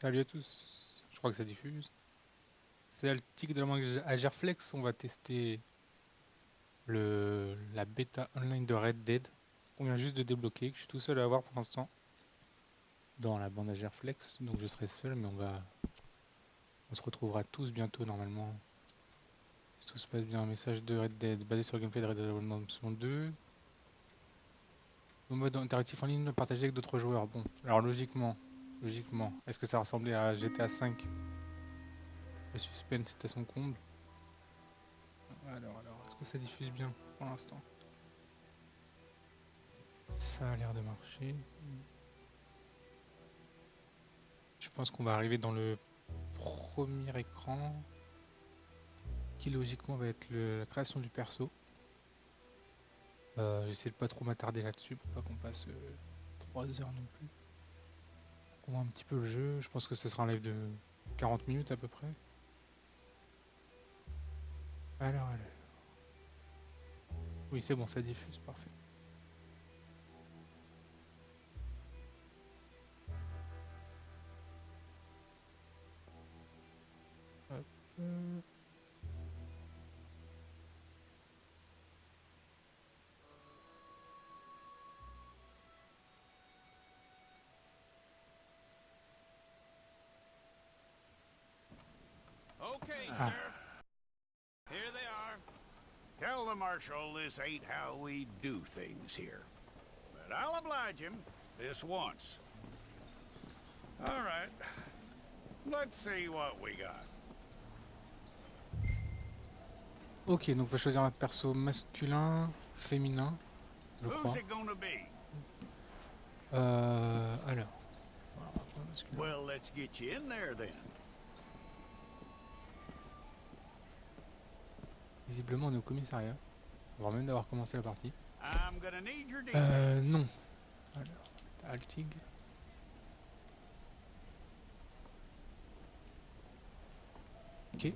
Salut à tous, je crois que ça diffuse. C'est Aletyg de la mangue à Gerflex, on va tester la bêta online de Red Dead. On vient juste de débloquer, que je suis tout seul à avoir pour l'instant. Dans la bande à Gerflex, donc je serai seul, mais on se retrouvera tous bientôt normalement. Si tout se passe bien, un message de Red Dead basé sur le gameplay de Red Dead Redemption 2. Au mode interactif en ligne, partagé avec d'autres joueurs. Bon, alors logiquement, est-ce que ça ressemblait à GTA 5? Le suspense est à son comble. Alors, est-ce que ça diffuse bien pour l'instant? Ça a l'air de marcher. Je pense qu'on va arriver dans le premier écran, qui logiquement va être la création du perso. J'essaie de pas trop m'attarder là-dessus pour pas qu'on passe 3 heures non plus. On voit un petit peu le jeu, je pense que ce sera un live de 40 minutes à peu près. Alors. Oui, c'est bon, ça diffuse, parfait. Hop. Okay, Ah. Sheriff. Here they are. Tell the Marshal this ain't how we do things here. But I'll oblige him this once. All right. Let's see what we got. Ok, donc on va choisir un perso masculin, féminin, je crois. Who's it gonna be? Alors. Well, let's get you in there then. Visiblement on est au commissariat, avant même d'avoir commencé la partie. I'm gonna need your details. Non. Alors, Aletyg. Ok.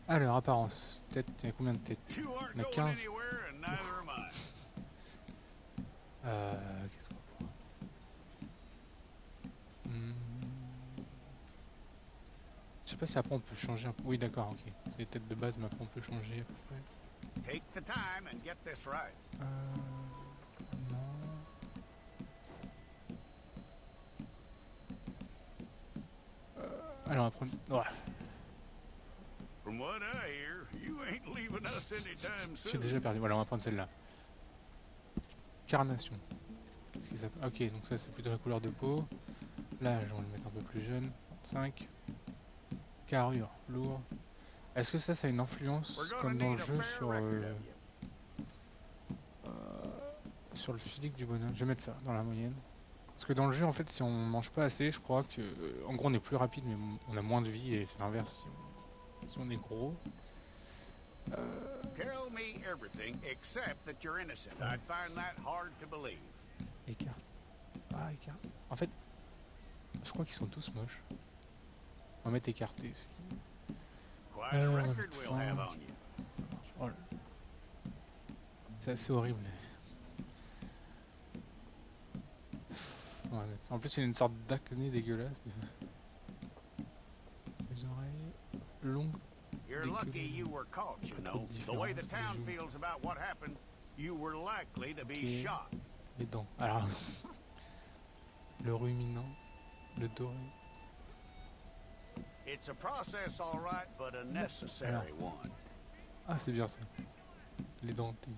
Alors, apparence. Tête, il y a combien de têtes? You aren't Il y en a going 15. anywhere and neither am I. Qu'est-ce qu'on va voir? Je sais pas si après on peut changer un peu. Oui, d'accord, ok. C'est les têtes de base, mais après on peut changer à peu près. Take the time and get this right. Non. Alors, après. Ouais. From what I hear, you ain't leaving us anytime J'ai soon. déjà perdu. Voilà, on va prendre celle-là. Carnation. Ok, donc ça c'est plutôt la couleur de peau. L'âge, on va le mettre un peu plus jeune. 25. Carrure, lourd. Est-ce que ça a une influence, comme dans le jeu, sur le physique du bonhomme? Je vais mettre ça dans la moyenne. Parce que dans le jeu, en fait, si on mange pas assez, je crois que... en gros, on est plus rapide, mais on a moins de vie, et c'est l'inverse si on est gros. Tell me everything except that you're innocent. I'd find that hard to believe. Écart. Ah, écart. En fait, je crois qu'ils sont tous moches. On va mettre écarté aussi. Quite a record we'll have on you. Oh là. C'est assez horrible. On va mettre ça. En plus, il y a une sorte d'acné dégueulasse. Les oreilles longues. You're lucky you were caught, you know. The way the town feels about what happened, you were likely to be shot. Les dents. Alors, le ruminant, le doré. It's a process, all right, but a necessary one. Ah, c'est bien ça. Les dentés.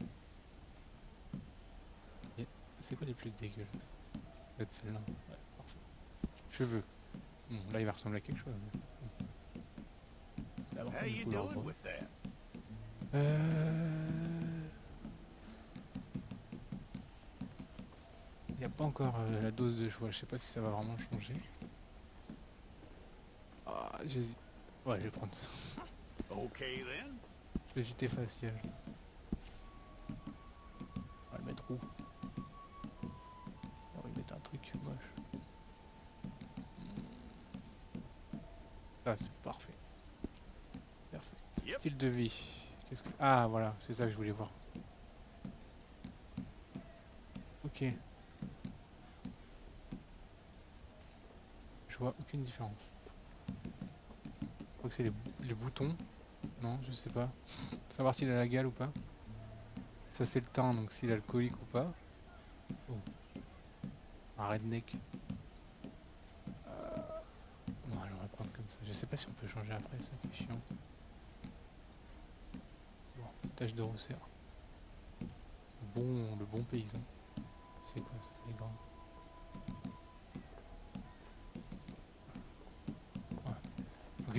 C'est quoi les plus dégueulasses? Peut-être celle-là. Ouais, parfait. Cheveux. Bon, là, il va ressembler à quelque chose. How you doing with that? Il n'y a pas encore la dose de choix. Je sais pas si ça va vraiment changer. Ah, j'hésite. Ouais, je vais prendre ça. Okay then. Légité faciale. On va le mettre où? On va mettre un truc moche. Ça, c'est parfait. Parfait. Yep. Style de vie. Qu'est-ce que... Ah, voilà, c'est ça que je voulais voir. Ok. Je vois aucune différence. Je crois que c'est les boutons. Non, je sais pas. Savoir s'il a la gale ou pas. Ça c'est le teint, donc s'il est alcoolique ou pas. Oh. Un redneck. Bon, allez, on va prendre comme ça. Je sais pas si on peut changer après, ça c'est chiant. Bon, tâche de resserre. Le bon paysan. C'est quoi ça, les grands? Ouais. Donc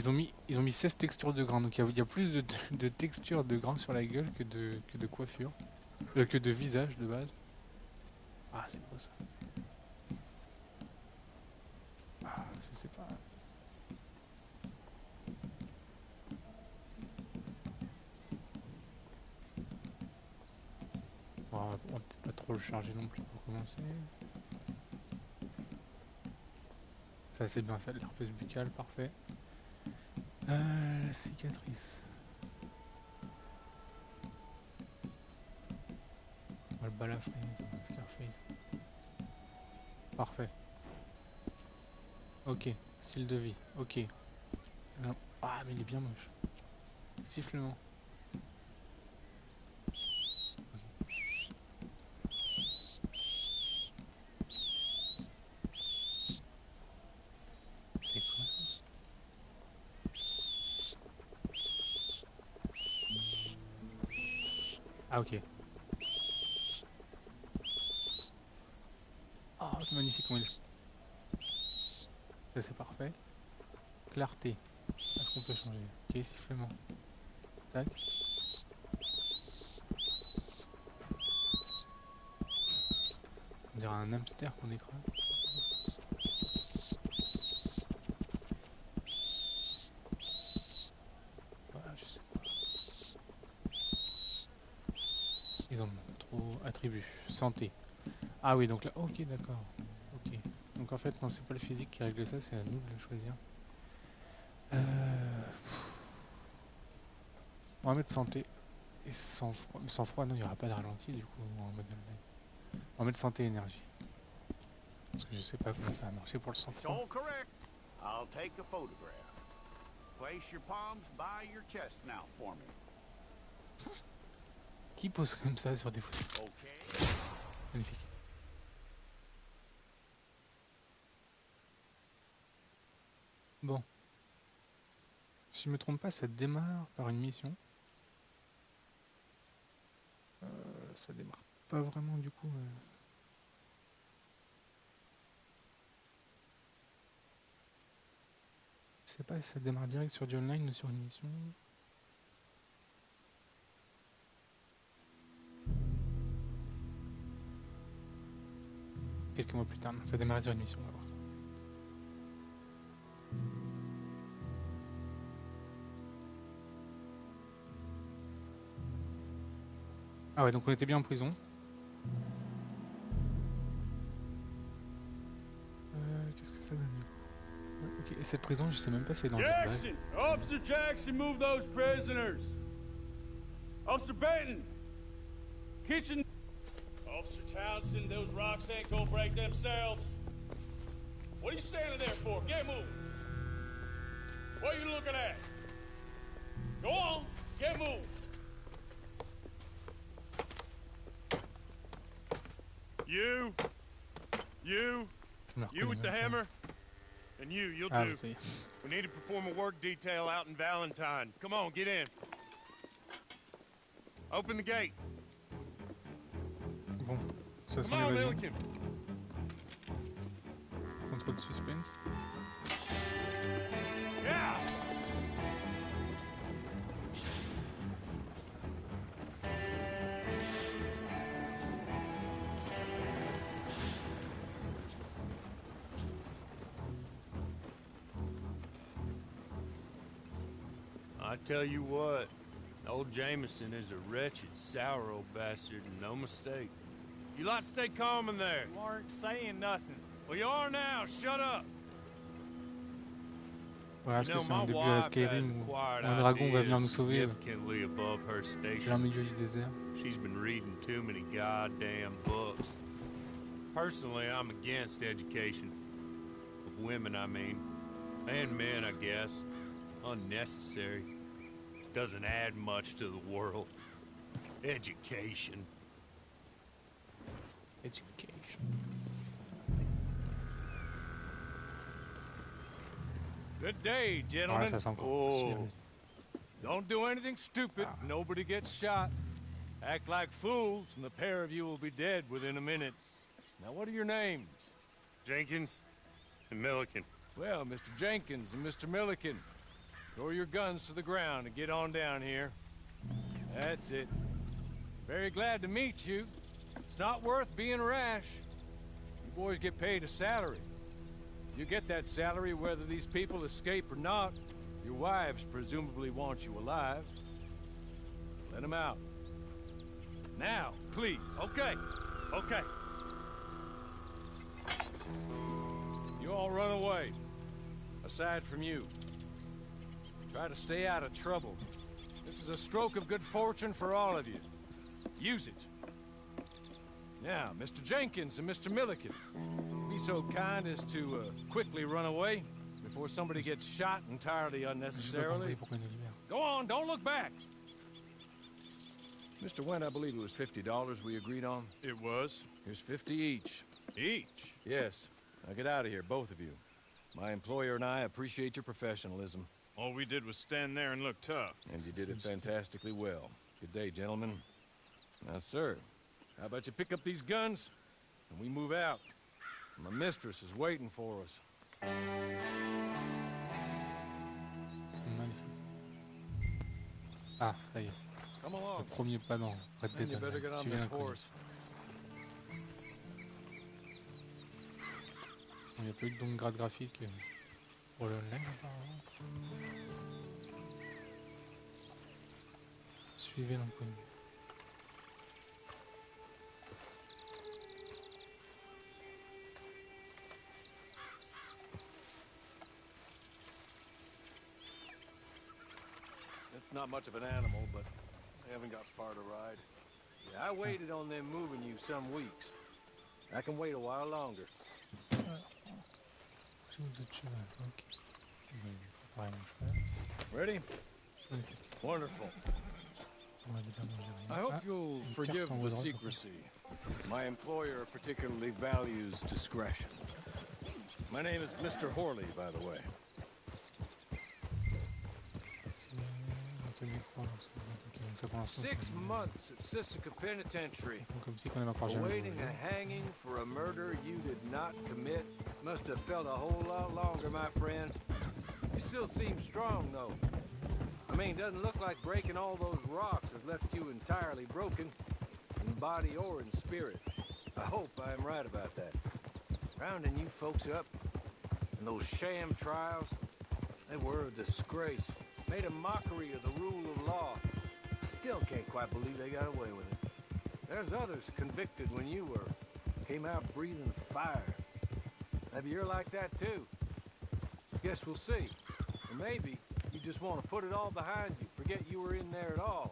ils ont mis 16 textures de grains. Donc il y a plus de textures de grains sur la gueule que de coiffure. Que de visage de base. Ah, c'est beau ça. Ah, je sais pas. Bon, on va peut-être pas trop le charger non plus pour commencer. Ça c'est bien ça, l'herpès buccal, parfait. La cicatrice. On va le balafrer, Scarface. Parfait. Ok, style de vie, ok. Non. Ah mais il est bien moche. Sifflement. C'est quoi ça? Ah ok. Ah c'est magnifique comment il est. Ça c'est parfait. Clarté. Est-ce qu'on peut changer? Ok, sifflement. Tac. On dirait un hamster qu'on écrase. Voilà, je sais pas. Ils ont trop attributs. Santé. Ah oui, donc là, ok, d'accord. Ok. Donc en fait, non, c'est pas le physique qui règle ça, c'est à nous de le choisir. On va mettre santé et sang-froid. Mais sang-froid, non, il n'y aura pas de ralenti du coup en mode online. On va mettre santé et énergie. Parce que je sais pas comment ça va marcher pour le It's sang-froid. all correct. I'll take a photograph. Place your palms by your chest now for me. Qui pose comme ça sur des photos? Okay. Magnifique. Bon. Si je me trompe pas, ça démarre par une mission. Ça démarre pas vraiment du coup. Je sais pas si ça démarre direct sur du online ou sur une mission. Quelques mois plus tard, non, ça démarre sur une mission, on va voir ça. Ah ouais, donc on était bien en prison. Qu'est-ce que ça donne? Ouais, ok, et cette prison, je sais même pas si elle est dans le jeu de base. Jackson! Officer Jackson, move those prisoners! Officer Benton! Kitchen... Officer Townsend, those rocks ain't gonna break themselves. What are you standing there for? Get moving! What are you looking at? Go on, get moving! You On la reconnaît with the même pas. hammer, and you'll Ah do. oui, ça y est. We need to perform a work detail out in Valentine. Come on, get in. Open the gate. Bon, ça sent Come on, l'évasion. Milliken. Sans trop de suspense. Yeah. I tell you what, old Jameson is a wretched, sour old bastard, and no mistake. You lot stay calm in there. You aren't saying nothing. Well, you are now. Shut up. Voilà, est-ce You que know, c'est un my début à wife has Skyrim où acquired un dragon va venir nous ideas sauver significantly above her plein station. milieu du désert? She's been reading too many goddamn books. Personally, I'm against education. But Women, I mean. And men, I guess. Unnecessary. Doesn't add much to the world. Education. Education. Good day, Ah, gentlemen. ça c'est encore Oh, possible. don't do anything stupid. Ah. Nobody gets shot. Act like fools, and the pair of you will be dead within a minute. Now, what are your names? Jenkins and Milliken. Well, Mr. Jenkins and Mr. Milliken, throw your guns to the ground and get on down here. That's it. Very glad to meet you. It's not worth being rash. You boys get paid a salary. You get that salary whether these people escape or not. Your wives presumably want you alive. Let them out. Now, please. Okay. Okay. You all run away. Aside from you. Try to stay out of trouble. This is a stroke of good fortune for all of you. Use it. Now, Mr. Jenkins and Mr. Milliken, be so kind as to quickly run away before somebody gets shot entirely J'ai pas unnecessarily. compris pourquoi il nous libère. Go on, don't look back. Mr. Went, I believe it was $50 we agreed on. It was. Here's 50 each. Each? Yes. Now get out of here, both of you. My employer and I appreciate your professionalism. All we did was stand there and look tough. And you did it fantastically well. Good day, gentlemen. Now, sir, how about you pick up these guns and we move out? My mistress is waiting for us. Magnifique. Ah, ça y est. Come Le along. premier pas dans Red And Dead. you better get on Suivez this l'inconnu. horse. Il n'y a pas eu de downgrade graphique pour le online apparemment. Suivez l'inconnu. It's not much of an animal, but I haven't got far to ride. Yeah, I waited on them moving you some weeks. I can wait a while longer. Tout de cheval, ok. Pareil, mon cheval. Ready? Magnifique. Wonderful. On va déjà manger rien. I hope Ah, you'll une forgive carte en the haut à droite, secrecy. My employer particularly values discretion. My name is Mr. Horley, by the way. Maintenir quoi, parce que- ok, donc ça pour l'instant, 6 c'est- months at Sisika Penitentiary, c'est comme si on avait encore jamais awaiting joué. a hanging for a murder you did not commit. Must have felt a whole lot longer, my friend. You still seem strong, though. I mean, doesn't look like breaking all those rocks has left you entirely broken, in body or in spirit. I hope I am right about that. Rounding you folks up, and those sham trials, they were a disgrace. Made a mockery of the rule of law. Still can't quite believe they got away with it. There's others convicted when you were. Came out breathing fire. Maybe you're like that too. Guess we'll see. Or maybe you just want to put it all behind you, forget you were in there at all.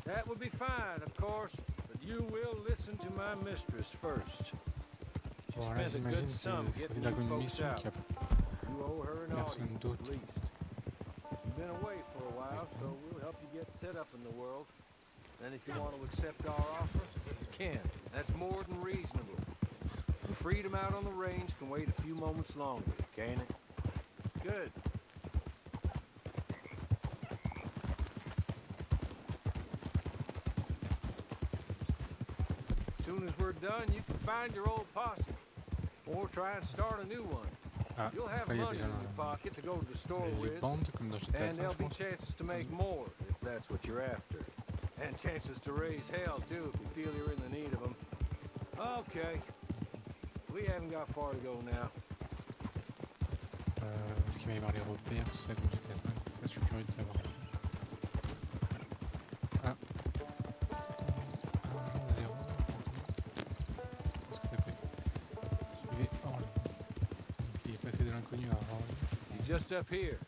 That would be fine, of course, but you will listen to my mistress first. She Bon, là, spent a j'imagine good que sum c'est getting d'accord you une folks mission out. qu'il y a You owe her an personne audience, d'autre. at least. You've been away for a while, so we'll help you get set up in the world. And if you want to accept our offer, you can. That's more than reasonable. And freedom out on the range can wait a few moments longer, can't it? Good. As soon as we're done, you can find your old posse. Or try and start a new one. Ah, You'll have là, il y a money déjà in your pocket to go to the store les with. bandes comme dans GTA And 5, there'll je be pense. chances to make more, if that's what you're after. And chances to raise hell, too, if you feel you're in the need of them. Okay. We haven't got far to go now. Est-ce qu'il va y avoir les repères, tout ça comme GTA 5? Ça, je suis curieux de savoir. Ah. Qu'est-ce que ça fait? Suivez Orly. Donc il est passé de l'inconnu à Orly. You're just up here.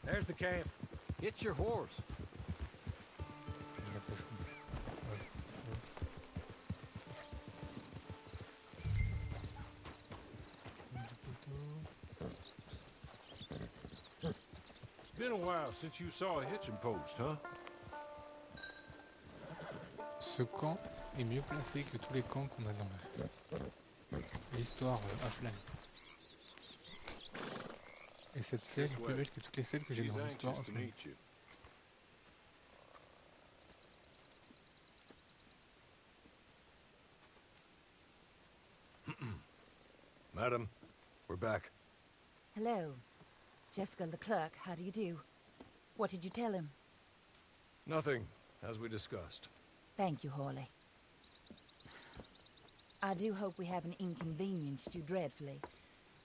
There's the camp. Get your horse. L'attachement. Ouais. Du poteau. Been a while since you saw a hitching post, huh? Ce camp est mieux placé que tous les camps qu'on a dans l'histoire offline. Et cette scène est plus belle que toutes les scènes que j'ai He's dans l'histoire anxious to offline. meet you. Madam, we're back. Hello. Jessica Leclerc, how do you do? What did you tell him? Nothing, as we discussed. Thank you, Hawley. I do hope we haven't inconvenienced you dreadfully.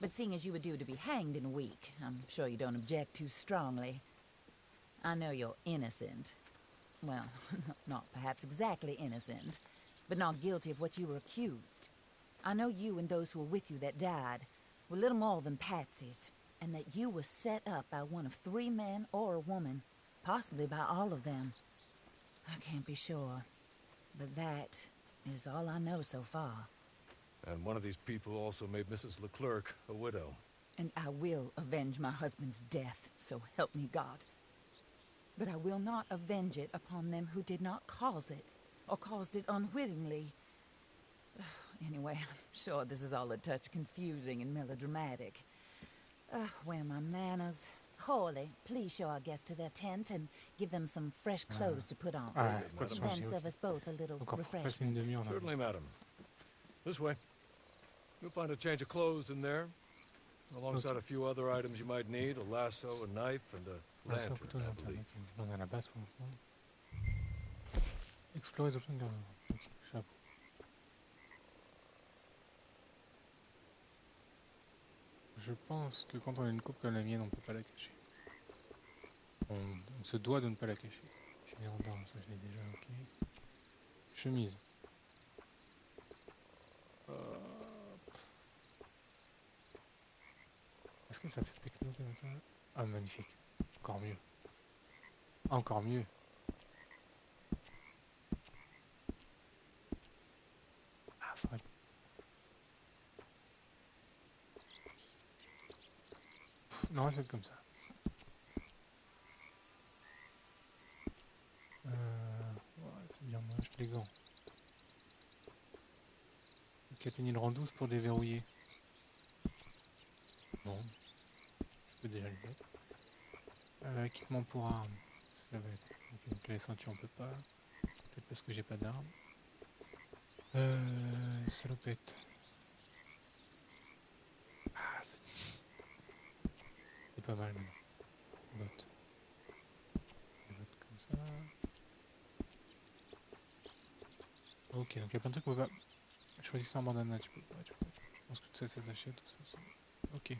But seeing as you were due to be hanged in a week, I'm sure you don't object too strongly. I know you're innocent. Well, not perhaps exactly innocent, but not guilty of what you were accused. I know you and those who were with you that died were little more than patsies, and that you were set up by one of 3 men or a woman, possibly by all of them. I can't be sure, but that is all I know so far. And one of these people also made Mrs. Leclerc a widow. And I will avenge my husband's death, so help me God. But I will not avenge it upon them who did not cause it, or caused it unwittingly. Anyway, I'm sure this is all a touch confusing and melodramatic. Where are my manners? Hawley, please show our guests to their tent and give them some fresh clothes to put on. Then serve us both a little refreshment. Certainly, madam. This way. You'll find a change of clothes in there, alongside a few other items you might need, a lasso, a knife, and a lantern, I believe. Explorer les options de garde. Chapeau. Je pense que quand on a une coupe comme la mienne, on peut pas la cacher. On se doit de ne pas la cacher. Je l'ai en dents, ça je l'ai déjà, ok. Chemise. Est-ce que ça fait pecno comme ça? Ah, magnifique. Encore mieux. Encore mieux. Ah, faudrait... Non, c'est comme ça. Ouais, c'est bien moche, les gants. Cathénie le rang 12 pour déverrouiller. Bon, je peux déjà le mettre. Équipement pour armes. Ça va être... Donc les ceintures on peut pas. Peut-être parce que j'ai pas d'armes. Salopette. Ah, c'est pas mal maintenant. Bottes. Des bottes comme ça. Ok, donc il y a plein de trucs qu'on peut pas... Choisissez un bandana, tu peux pas, Je pense que tout ça, ça s'achète, tout ça. Ok.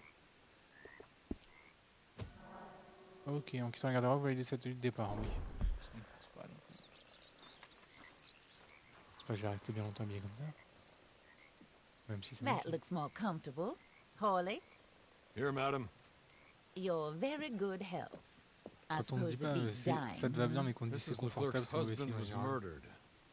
Ok, en quittant la garde-robe, vous validez cette tenue de départ, oui. C'est pas non plus. C'est pas que je vais rester bien longtemps habillé comme ça. Même si ça... That looks more comfortable. Hawley, Here, madam. your very good health. I Quand on me dit suppose it pas, beats dying. ça te va bien, mais qu'on te dit c'est Mrs. confortable, Leclerc's c'est mauvais husband signe en was général. murdered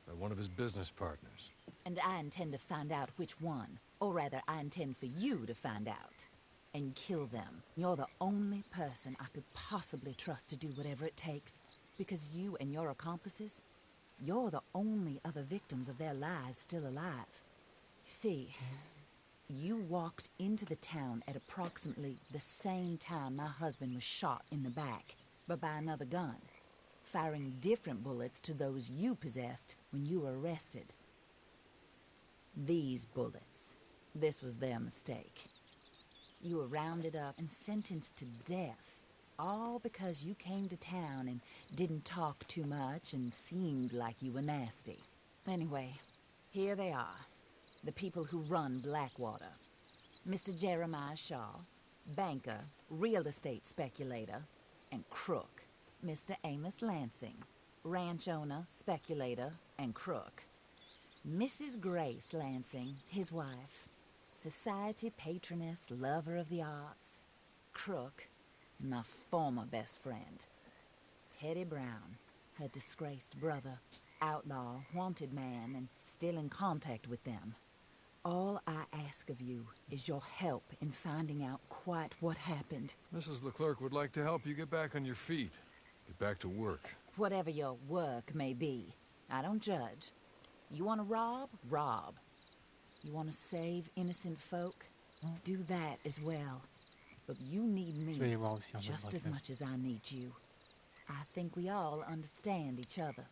by one of his business partners. And I intend to find out which one. Or rather, I intend for you to find out. And kill them. You're the only person I could possibly trust to do whatever it takes. Because you and your accomplices, you're the only other victims of their lies still alive. You see, you walked into the town at approximately the same time my husband was shot in the back, but by another gun, firing different bullets to those you possessed when you were arrested. These bullets, this was their mistake. You were rounded up and sentenced to death, all because you came to town and didn't talk too much and seemed like you were nasty. Anyway, here they are, the people who run Blackwater. Mr. Jeremiah Shaw, banker, real estate speculator, and crook. Mr. Amos Lansing, ranch owner, speculator, and crook. Mrs. Grace Lansing, his wife, society patroness, lover of the arts, crook, and my former best friend. Teddy Brown, her disgraced brother, outlaw, wanted man, and still in contact with them. All I ask of you is your help in finding out quite what happened. Mrs. Leclerc would like to help you get back on your feet. Get back to work. Whatever your work may be, I don't judge. You want to rob? Rob. You want to save innocent folk? Do that as well. But you need Il va y me avoir aussi un peu de just as braquage. much as I need you. I think we all understand each other.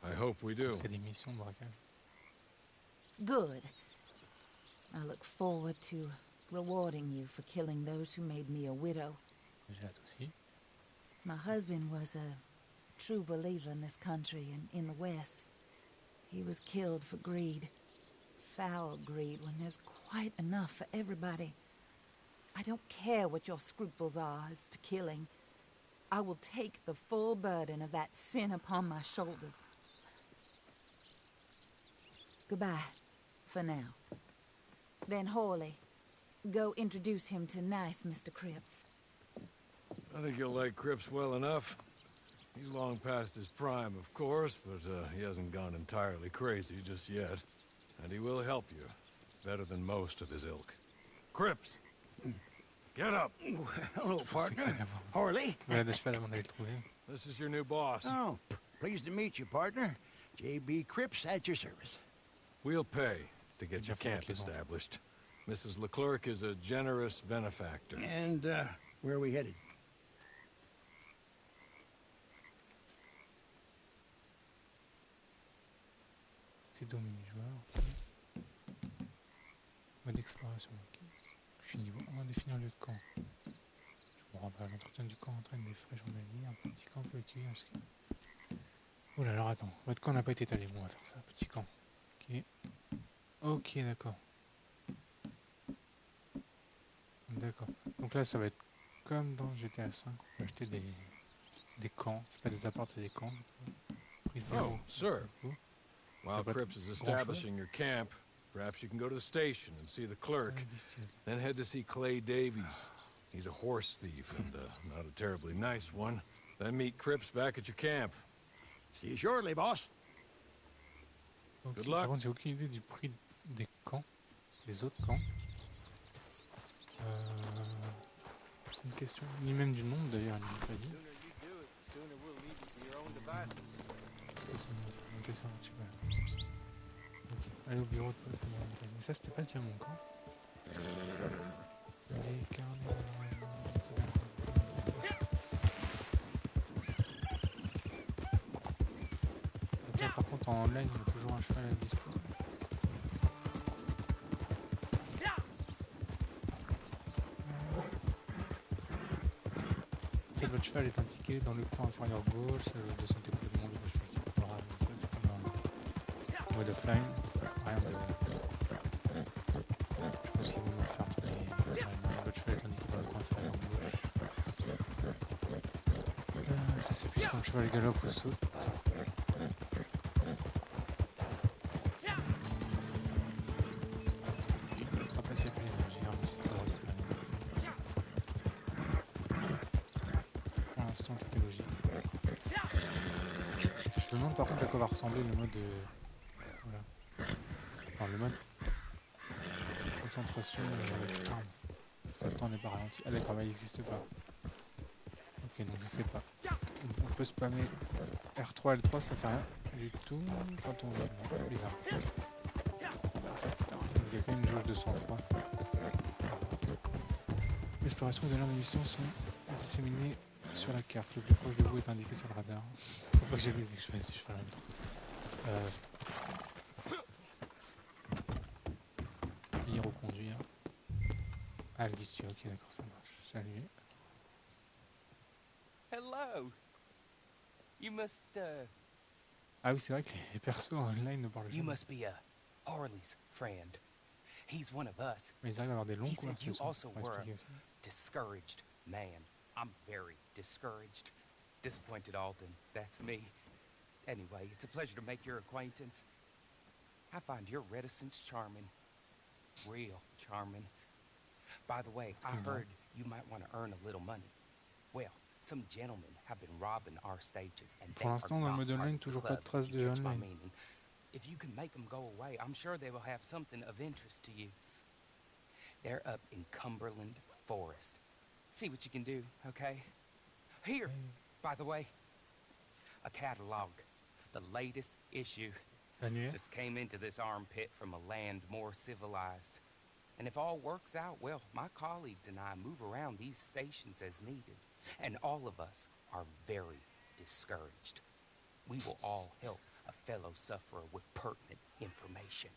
I hope we do. Il y a des missions de braquage. Good. I look forward to rewarding you for killing those who made me a widow. J'ai hâte aussi. My husband was a true believer in this country and in the West. He was killed for greed. Foul greed when there's quite enough for everybody. I don't care what your scruples are as to killing. I will take the full burden of that sin upon my shoulders. Goodbye, for now. Then Hawley, go introduce him to nice Mr. Cripps. I think you'll like Cripps well enough. He's long past his prime, of course, but he hasn't gone entirely crazy just yet. And he will help you, better than most of his ilk. Cripps! Get up! Hello, partner. Harley. Voilà des chevals avant d'aller le trouver. This is your new boss. Oh, pleased to meet you, partner. J.B. Cripps at your service. We'll pay to get your Gerflex, camp les bons. established. Mrs. Leclerc is a generous benefactor. And, where are we headed? C'est domaine joueur. Mode d'exploration. Ok. Je suis niveau 1, définir le lieu de camp. Je me rappelle, l'entretien du camp entraîne des frais journaliers. Un petit camp peut utiliser en ski. Oh là, alors attends, votre camp n'a pas été étalé. Bon, on va faire ça. Petit camp. Ok. Ok, d'accord. D'accord. Donc là, ça va être comme dans GTA 5. On peut acheter des camps. C'est pas des apparts, c'est des camps. Prix zéro. Oh, sir. Du coup. While pas Cripps is grand-chose. establishing your camp, perhaps you can go to the station and see the clerk. Imbécile. Then head to see Clay Davies. He's a horse thief and not a terribly nice one. Then meet Cripps back at your camp. See you shortly, boss. Ok, Good luck. Par contre, j'ai aucune idée du prix des camps, des autres camps. C'est une question, ni même du nombre d'ailleurs, il m'a pas dit. Est-ce que c'est monté ça un petit peu? Ok, aller au bureau de poste. Mais ça, c'était pas déjà mon camp. Les carnets. Donc là, par contre, en online, il y a toujours un cheval à dispo. Votre cheval est indiqué dans le coin inférieur gauche, de santé complètement vide, je suis favorable, ça c'est comme un mode offline, rien de... Je pense qu'il vaut mieux le faire, mais votre cheval est indiqué dans le coin inférieur gauche. Ça c'est plus quand le cheval galope ou saute. On va passer plus l'énergie, mais c'est pas drôle. Pour l'instant, tout est logique. Je me demande par contre à quoi va ressembler le mode. Voilà. Enfin, le mode. Concentration arme. Le temps n'est pas ralenti. Ah d'accord, bah, il n'existe pas. Ok, donc je sais pas. On peut spammer R3, L3, ça fait rien du tout quand on veut. Bizarre. Il y a quand même une jauge de 103. L'exploration et de l'arme d'émission sont disséminées sur la carte. Le plus proche de vous est indiqué sur le radar. Faut pas que j'avise dès que je fasse du cheval. Y reconduire. Ah, le dessus, ok, d'accord, ça marche. Salut. Hello. You must, Ah oui, c'est vrai que les persos online ne parlent you jamais. must be Harley's friend. He's one of us. Mais ils arrivent à avoir des longues He said you conversations. also Pour were a expliquer aussi. discouraged man. I'm very discouraged. Disappointed Alden, that's me. Anyway, it's a pleasure to make your acquaintance. I find your reticence charming. Real charming. By the way, I heard you might want to earn a little money. Well, some gentlemen have been robbing our stages and they Pour are l'instant, dans le not mode part online, of the toujours pas de club, traces if you de catch my online. meaning. If you can make them go away, I'm sure they will have something of interest to you. They're up in Cumberland Forest. See what you can do, okay? Here, by the way, a catalog. The latest issue. Annuaire. Just came into this armpit from a land more civilized. And if all works out, well, my colleagues and I move around these stations as needed. And all of us are very discouraged. We will all help a fellow sufferer with pertinent information.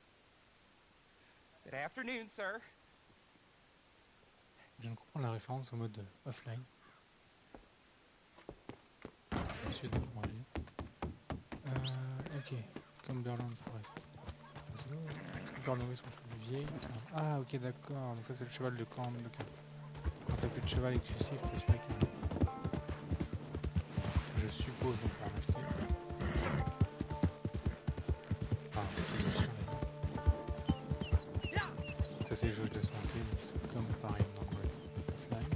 Good afternoon, sir. Je viens de comprendre la référence au mode offline. Monsieur de ok, Cumberland Forest. Cumberland sont plus vieilles. Ah ok d'accord, donc ça c'est le cheval de camp. Quand t'as plus de cheval et que tu siffles, t'es celui qui... Je suppose qu'on peut en acheter. Ah, c'est ça c'est les jauges de santé, donc c'est comme pareil dans le offline.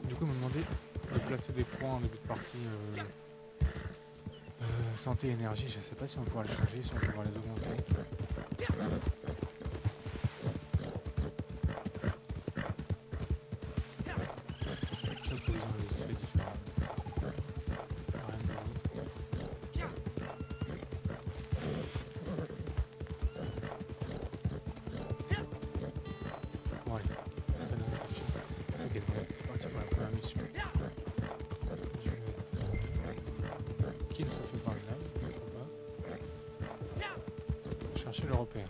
Du coup, ils m'ont demandé de placer des points en début de partie santé et énergie. Je sais pas si on va pouvoir les changer, si on va pouvoir les augmenter. Chaque horizon les effets différents. Rien de nouveau. Bon allez, ça donne la mission. Ok, donc c'est parti pour la première mission. Qui nous a fait par là, chercher le repère.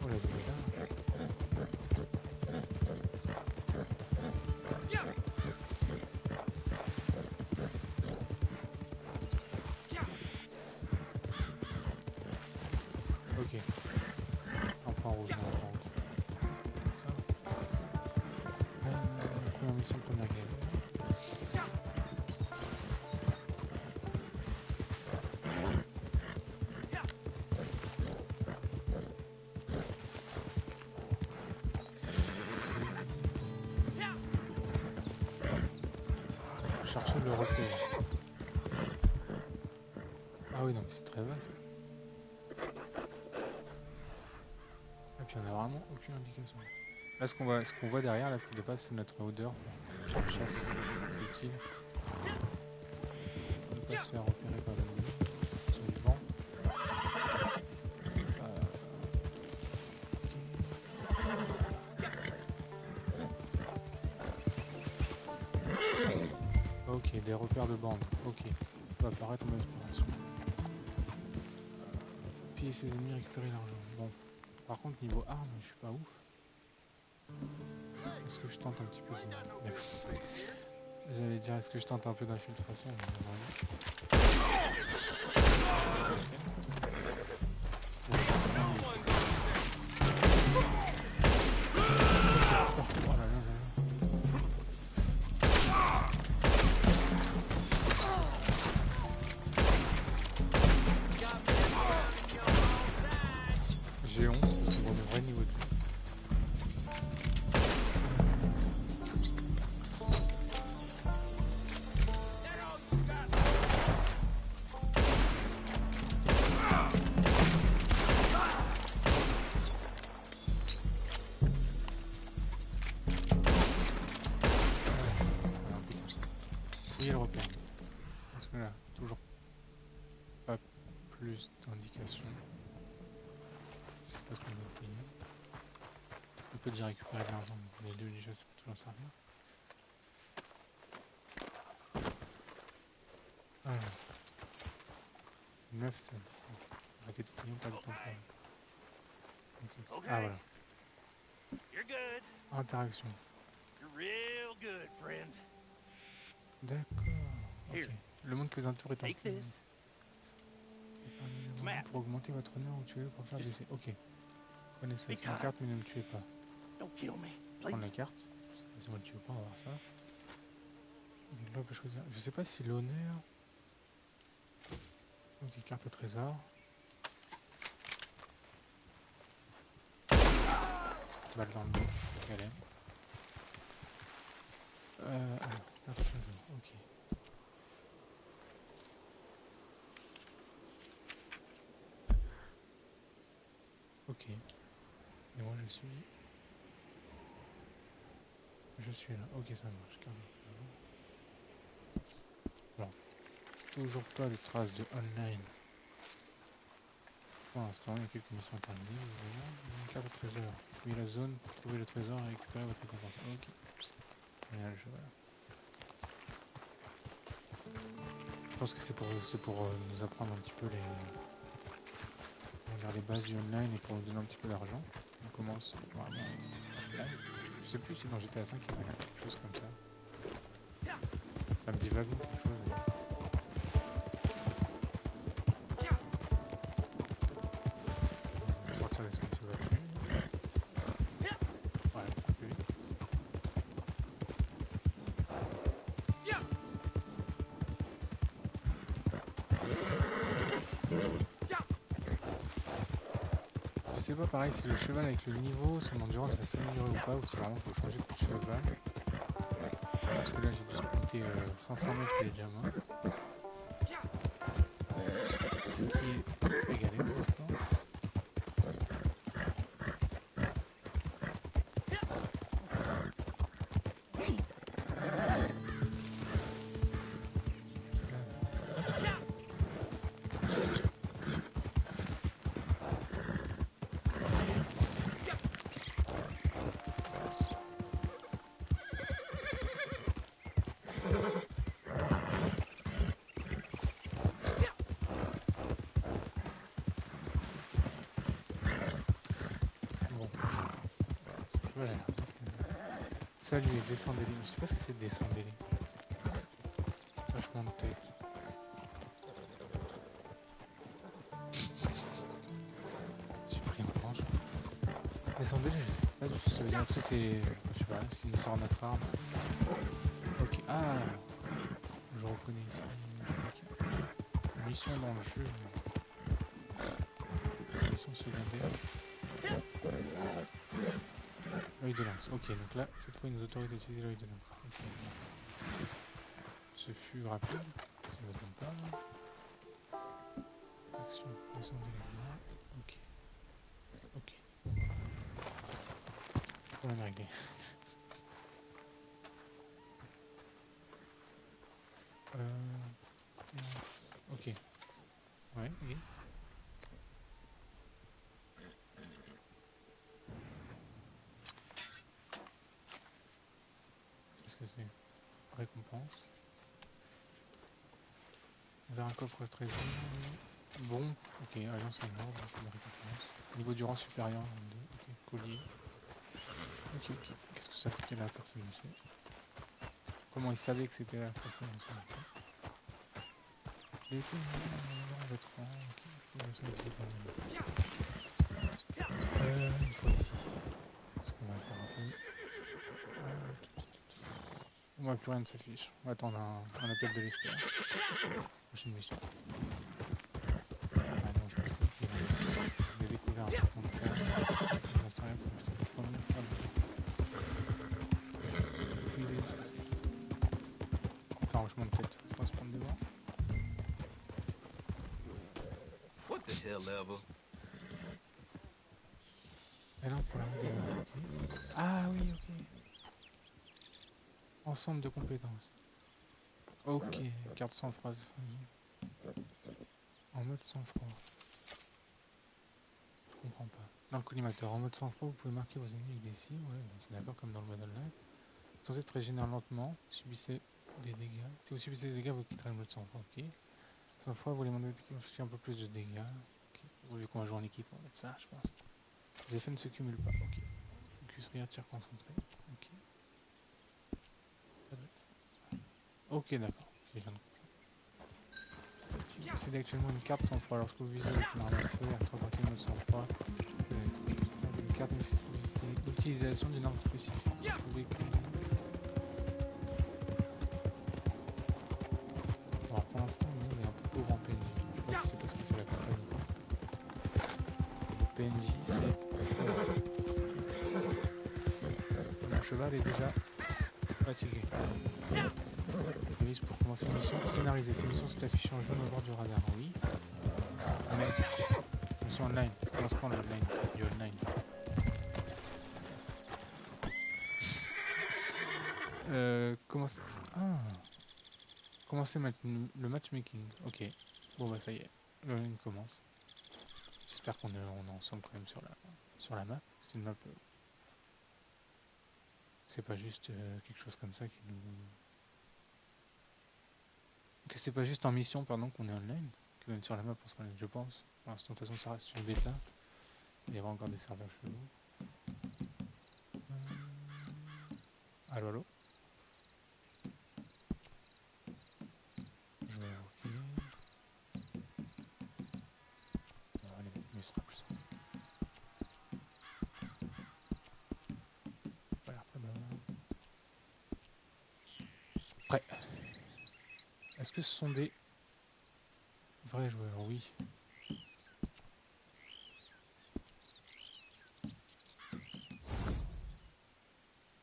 Oh la zone est là. Ok. Un point rouge, non, un point rouge. Ça. Première mission, première game. Chercher le repère. Ah oui, donc c'est très vaste. Et puis on a vraiment aucune indication. Là, ce qu'on voit derrière, là, ce qui dépasse, c'est notre odeur pour chasse. C'est utile. On ne peut pas se faire repérer par le sur du vent. Ok, des repères de bande. Ok, ça va apparaître en exploration. Piller ses ennemis, récupérer l'argent. Bon, par contre, niveau arme, je suis pas ouf. Est-ce que je tente un petit peu J'allais dire, est-ce que je tente un peu d'infiltration? J'ai honte, c'est mon vrai niveau de jeu. Fouiller le repère. Parce que là, toujours pas plus d'indications. Je sais pas ce qu'on va fouiller. On peut déjà récupérer de l'argent, mais les deux déjà ça peut toujours servir. Ah. 9 c'est un petit peu. Arrêtez de fouiller, on perd du temps pour... Okay. Ah voilà. You're good. Interaction. You're real good, friend. D'accord. Ok. Le monde que vous entoure est un peu... Pour augmenter votre honneur ou tuer pour faire des... Ok. Prenez ça, c'est une carte mais ne me tuez pas. Prendre la carte. Je sais pas si moi le tue ou pas, on va voir ça. Donc là on peut choisir... Je sais pas si l'honneur... Ok, carte au trésor. balle dans le dos. Galère. Alors, carte trésor, ok. Ok. Et moi je suis là. Ok, ça marche. Bon. Toujours pas de traces de online. Pour l'instant, il y a quelques missions à terminer. Une carte de trésor. Fouillez la zone pour trouver le trésor et récupérer votre récompense. Ok. Voilà le jeu, voilà. Je pense que c'est pour nous apprendre un petit peu les bases du online et pour nous donner un petit peu d'argent. On commence vraiment online. Je sais plus si dans GTA 5 il y avait quelque chose comme ça. Ça me dit vaguement quelque chose. On va sortir des sentiers battus. Ouais, plus vite. Je sais pas pareil si le cheval avec le niveau, son endurance va s'améliorer ou pas, ou si vraiment il faut changer de cheval. Parce que là j'ai dû sprinter 500 mètres, il est déjà mort. Ce qui est égalé pour l'instant. Voilà. Salut, descendez-les. Je sais pas ce que c'est descendez-les. Vachement de tête. J'ai pris un planche. Descendez-les, je sais pas du tout. Ça veut dire, est-ce que c'est. Je sais pas, est-ce qu'il nous sort notre arme? Ok, ah, je reconnais ici. Mission dans le jeu. Mission secondaire. L'œil de lynx, ok, donc là, cette fois il nous autorise d'utiliser l'œil de lynx. Okay. Ce fut rapide, si je ne me trompe pas. Action, descendez les mains, ok. Ok. Problème réglé. Ok. Ouais, ok. Que c'est récompense vers un coffre trésor. Bon, ok, alliance en ordre, récompense. Niveau du rang supérieur, 2, ok, collier. Ok, ok. Qu'est-ce que ça foutait là, personne ne sait. Comment il savait que c'était là, personne ne sait. Les coups, on va être en. Ok, une fois ici. Est-ce qu'on va faire un peu. Moi, plus rien ne s'affiche. On va attendre un appel de l'espère. Prochaine mission. Ah non, je pense que j'ai découvert un fond de terre. Je n'en sais rien pour le premier enfin, je monte peut-être. Ça va se prendre devant. What the hell ever? Et là, pour la des ah oui, ok. Ensemble de compétences. Ok, carte sans phrase. En mode sans froid. Je comprends pas. Dans le collimateur, en mode sans froid, vous pouvez marquer vos ennemis avec des signes. Ouais, c'est d'accord comme dans le mode online. Censé se régénérer lentement, subissez des dégâts. Si vous subissez des dégâts, vous quitterez le mode sans froid. Ok. Sans froid, vous les demandez un peu plus de dégâts. Ok. Vu qu'on va jouer en équipe, on va mettre ça, je pense. Les effets ne se cumulent pas. Ok. Focus, rien, tir concentré. Ok. Ça doit être ça. Ok, d'accord. Okay, possédez actuellement une carte sans froid. Lorsque vous visez avec une arme à feu, entre parties de sans froid, une carte nécessite l'utilisation d'une arme spécifique. Trouvez que... Alors pour l'instant, nous on est un peu pauvre en PNJ. Je sais pas si c'est parce que c'est la campagne ou pas. Le PNJ c'est... cheval est déjà fatigué. Pour commencer une mission, scénariser. Ces missions sont affichées en jaune au bord du radar. Oui. Mais mission online. Commence pas en online. Du online. Commencer. Ah. Commencer le matchmaking. Ok. Bon bah ça y est. Le online commence. J'espère qu'on est ensemble quand même sur la map. C'est une map. C'est pas juste quelque chose comme ça qui nous. Que c'est pas juste en mission pardon qu'on est online, que même sur la map on sera online, je pense. Pour l'instant de toute façon ça reste une bêta. Il y aura encore des serveurs chelous. Allo allo. Joueur ok. On va aller mettre mieux sera plus. Pas l'air très bon. Prêt. Est-ce que ce sont des vrais joueurs? Oui.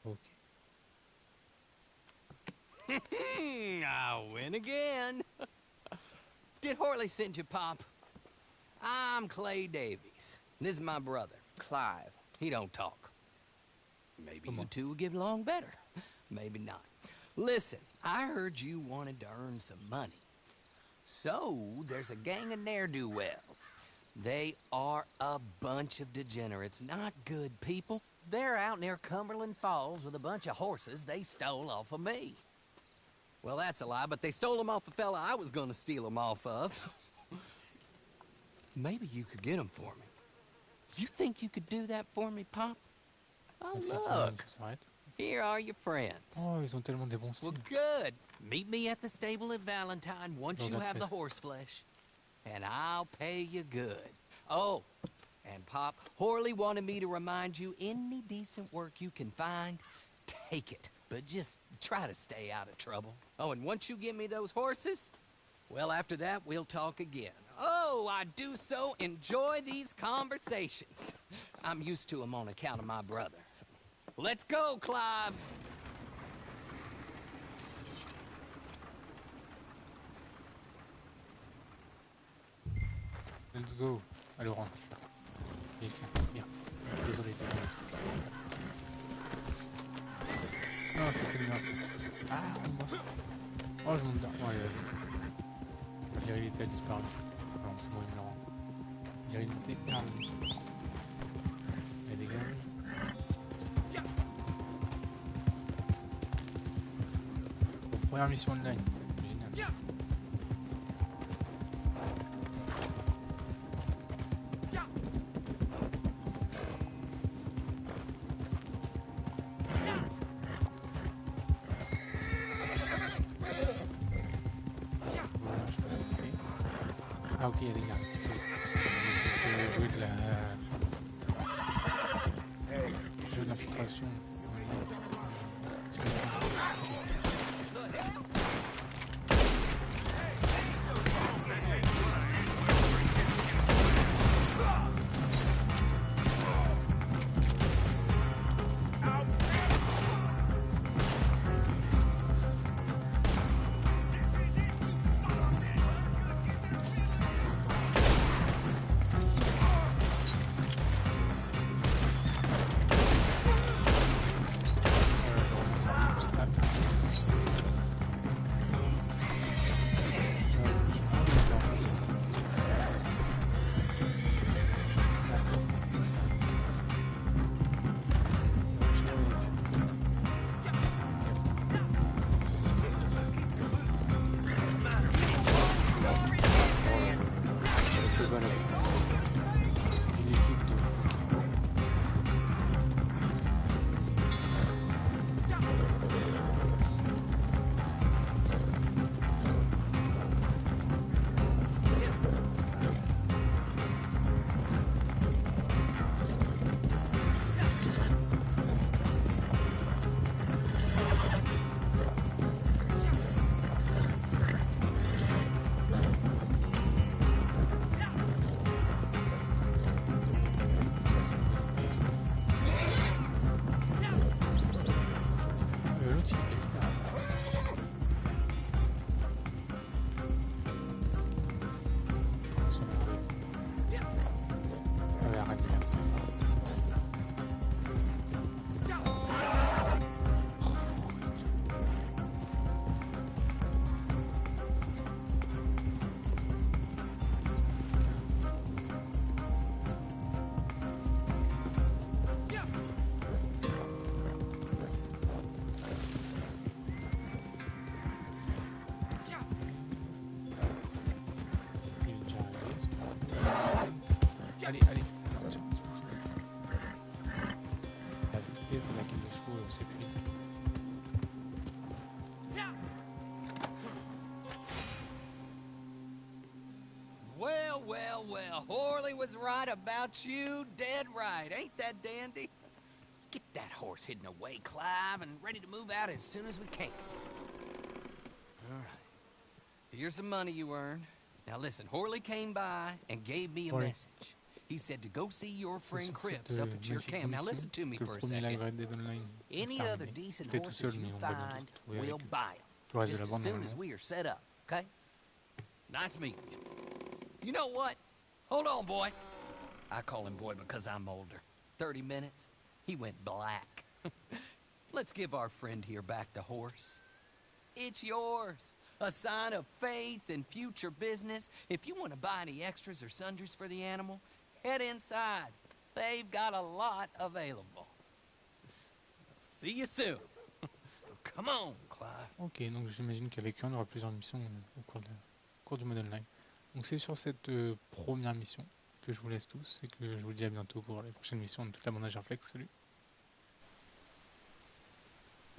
Ok. I win again. Did Horley send you, Pop? I'm Clay Davies. This is my brother, Clive. He don't talk. Maybe you two will get along better. Maybe not. Listen, I heard you wanted to earn some money. So, there's a gang of ne'er-do-wells. They are a bunch of degenerates, not good people. They're out near Cumberland Falls with a bunch of horses they stole off of me. Well, that's a lie, but they stole them off a fella I was gonna steal them off of. Maybe you could get them for me. You think you could do that for me, Pop? Oh, look. Here are your friends. Oh, ils ont tellement des bons Well, styles. good. Meet me at the stable at Valentine once you have the horse flesh. And I'll pay you good. Oh, and Pop, Horley wanted me to remind you, any decent work you can find, take it. But just try to stay out of trouble. Oh, and once you give me those horses, well, after that, we'll talk again. Oh, I do so enjoy these conversations. I'm used to them on account of my brother. Let's go, Clive! Let's go. Allez, rentre. Viens, viens. Désolé. Non, ça c'est bien ça. Ah, moi. Oh, je monte dedans. Non, la virilité a disparu. Non, c'est bon, il me le rend. Virilité, merde. Elle dégage. Première mission online. Génial. Ah ok, il y a des gars. Jouer de la... jeu d'infiltration. well, well. Horley was right about you, dead right. Ain't that dandy? Get that horse hidden away, Clive, and ready to move out as soon as we can. All right. Here's some money you earned. Now listen, Horley came by and gave me a message. He said to go see your friend Cripps up at your camp. Now listen to me for a second. Any other decent horses you find, we'll buy them. Just as soon as we are set up, okay? Nice meeting you. You know what? Hold on, boy. I call him boy because I'm older. 30 minutes, he went black. Let's give our friend here back the horse. It's yours. A sign of faith and future business. If you want to buy any extras or sundries for the animal, head inside. They've got a lot available. See you soon. Come on, Clive. Ok, donc j'imagine qu'avec lui on aura plusieurs missions au cours du mode online. Donc c'est sur cette première mission que je vous laisse tous et que je vous dis à bientôt pour les prochaines missions de toute la bande à Gerflex. Salut!